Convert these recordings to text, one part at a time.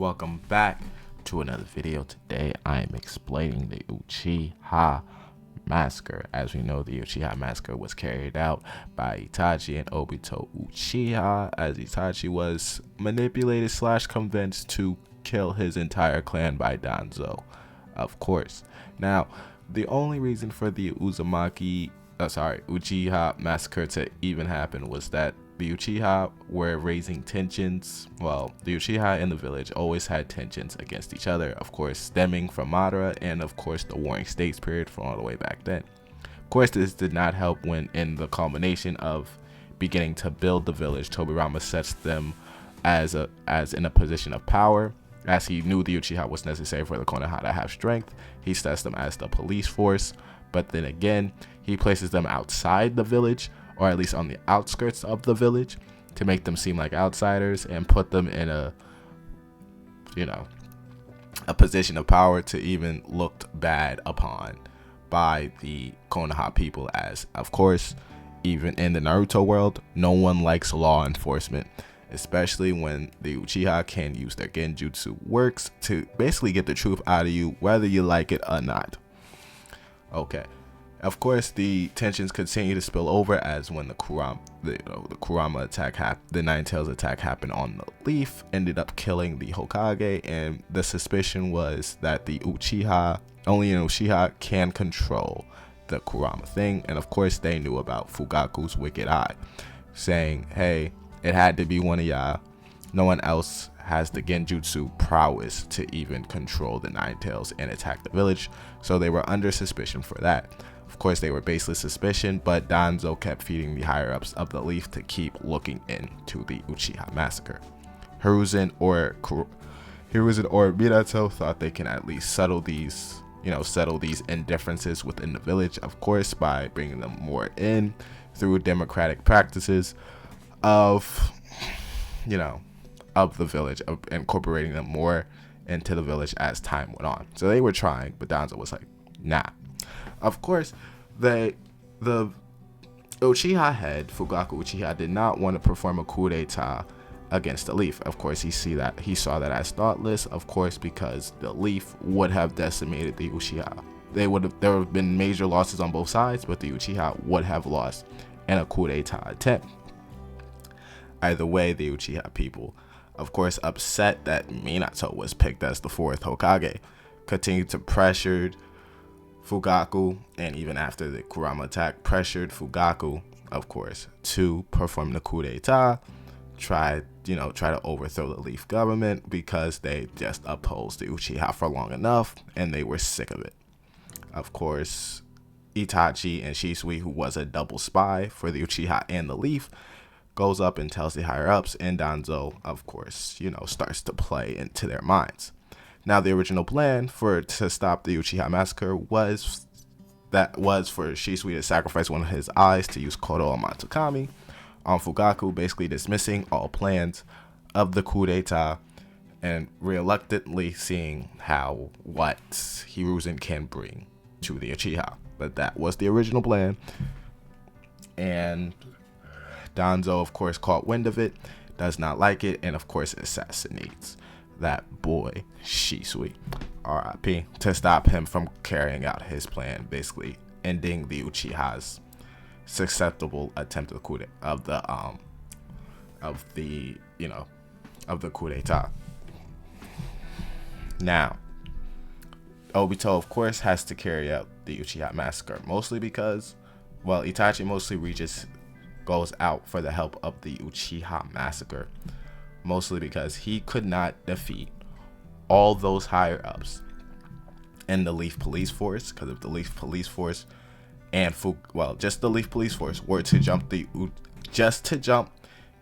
Welcome back to another video. Today I am explaining the Uchiha Massacre. As we know, the Uchiha Massacre was carried out by Itachi and Obito Uchiha, as Itachi was manipulated / convinced to kill his entire clan by Danzo, of course. Now, the only reason for the Uchiha Massacre to even happen was that the Uchiha were raising tensions. Well, the Uchiha in the village always had tensions against each other, of course stemming from Madara and of course the Warring States period from all the way back then. Of course, this did not help when in the culmination of beginning to build the village, Tobirama sets them as in a position of power. As he knew the Uchiha was necessary for the Konoha to have strength, he sets them as the police force. But then again, he places them outside the village, or at least on the outskirts of the village, to make them seem like outsiders and put them in a position of power to even looked bad upon by the Konoha people, as of course, even in the Naruto world, no one likes law enforcement, especially when the Uchiha can use their genjutsu works to basically get the truth out of you, whether you like it or not. Okay. Of course, the tensions continue to spill over as when the Kurama attack happened, the Nine Tails attack happened on the Leaf, ended up killing the Hokage, and the suspicion was that the Uchiha, only an Uchiha can control the Kurama thing, and of course they knew about Fugaku's wicked eye, saying, hey, it had to be one of y'all. No one else has the genjutsu prowess to even control the Nine Tails and attack the village, so they were under suspicion for that. Of course, they were baseless suspicion, but Danzo kept feeding the higher-ups of the Leaf to keep looking into the Uchiha Massacre. Hiruzen or Minato thought they can at least settle these indifferences within the village, of course, by bringing them more in through democratic practices of the village, of incorporating them more into the village as time went on. So they were trying, but Danzo was like, nah. Of course, the Uchiha head, Fugaku Uchiha, did not want to perform a coup d'etat against the Leaf. Of course, he saw that as thoughtless, of course, because the Leaf would have decimated the Uchiha. There would have been major losses on both sides, but the Uchiha would have lost in a coup d'etat attempt. Either way, the Uchiha people, of course, upset that Minato was picked as the fourth Hokage, continued to pressure Fugaku, and even after the Kurama attack, pressured Fugaku, of course, to perform the coup d'etat, try to overthrow the Leaf government, because they just opposed the Uchiha for long enough and they were sick of it. Of course, Itachi and Shisui, who was a double spy for the Uchiha and the Leaf, goes up and tells the higher-ups, and Danzo, of course, starts to play into their minds. Now, the original plan to stop the Uchiha Massacre was for Shisui to sacrifice one of his eyes to use Kodo Amatukami on Fugaku, basically dismissing all plans of the coup d'etat and reluctantly seeing what Hiruzen can bring to the Uchiha. But that was the original plan, and Danzo, of course, caught wind of it, does not like it, and of course assassinates that boy Shisui, R.I.P., to stop him from carrying out his plan, basically ending the Uchiha's susceptible attempt of the coup d'etat. Now, Obito, of course, has to carry out the Uchiha Massacre, mostly because, well, Itachi mostly goes out for the help of the Uchiha Massacre, mostly because he could not defeat all those higher ups in the Leaf Police Force, because if the Leaf Police Force and just the Leaf Police Force were to jump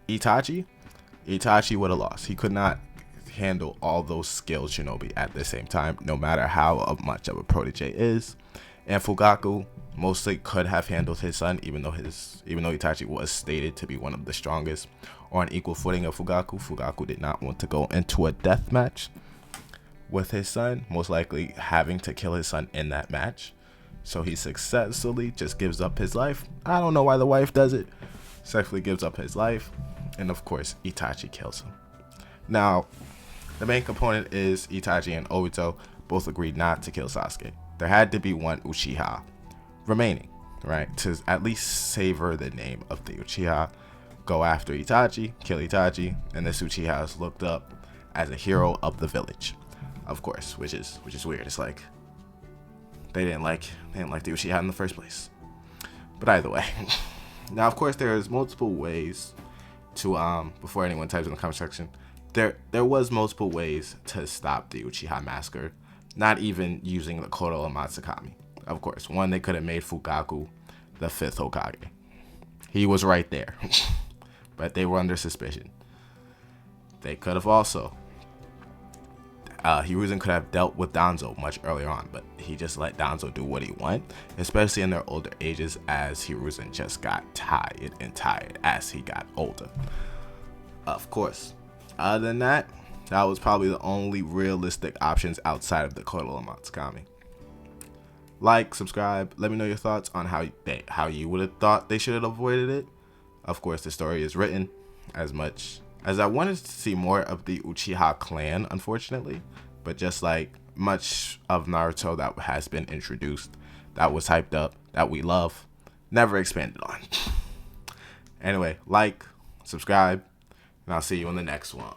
Itachi would have lost. He could not handle all those skilled shinobi at the same time, no matter how much of a protege is. And Fugaku mostly could have handled his son, even though Itachi was stated to be one of the strongest, on equal footing of Fugaku. Fugaku did not want to go into a death match with his son, most likely having to kill his son in that match. So he successfully just gives up his life. I don't know why the wife does it. Successfully gives up his life, and of course Itachi kills him. Now, The main component is Itachi and Obito both agreed not to kill Sasuke. There had to be one Uchiha remaining, right? To at least savor the name of the Uchiha. Go after Itachi, kill Itachi, and this Uchiha is looked up as a hero of the village, of course, which is weird. It's like they didn't like the Uchiha in the first place. But either way, now of course there's multiple ways to before anyone types in the comment section, there was multiple ways to stop the Uchiha massacre, not even using the Kodo of Matsukami. Of course, one, they could have made Fugaku the 5th Hokage. He was right there, but they were under suspicion. They could have also Hiruzen could have dealt with Danzo much earlier on, but he just let Danzo do what he wanted, especially in their older ages, as Hiruzen just got tired as he got older. Of course, other than that, that was probably the only realistic options outside of the Kodo of Matsukami. Like, subscribe, let me know your thoughts on how you would have thought they should have avoided it. Of course, the story is written as much as I wanted to see more of the Uchiha clan, unfortunately, but just like much of Naruto that has been introduced, that was hyped up, that we love, never expanded on. Anyway, like, subscribe, and I'll see you in the next one.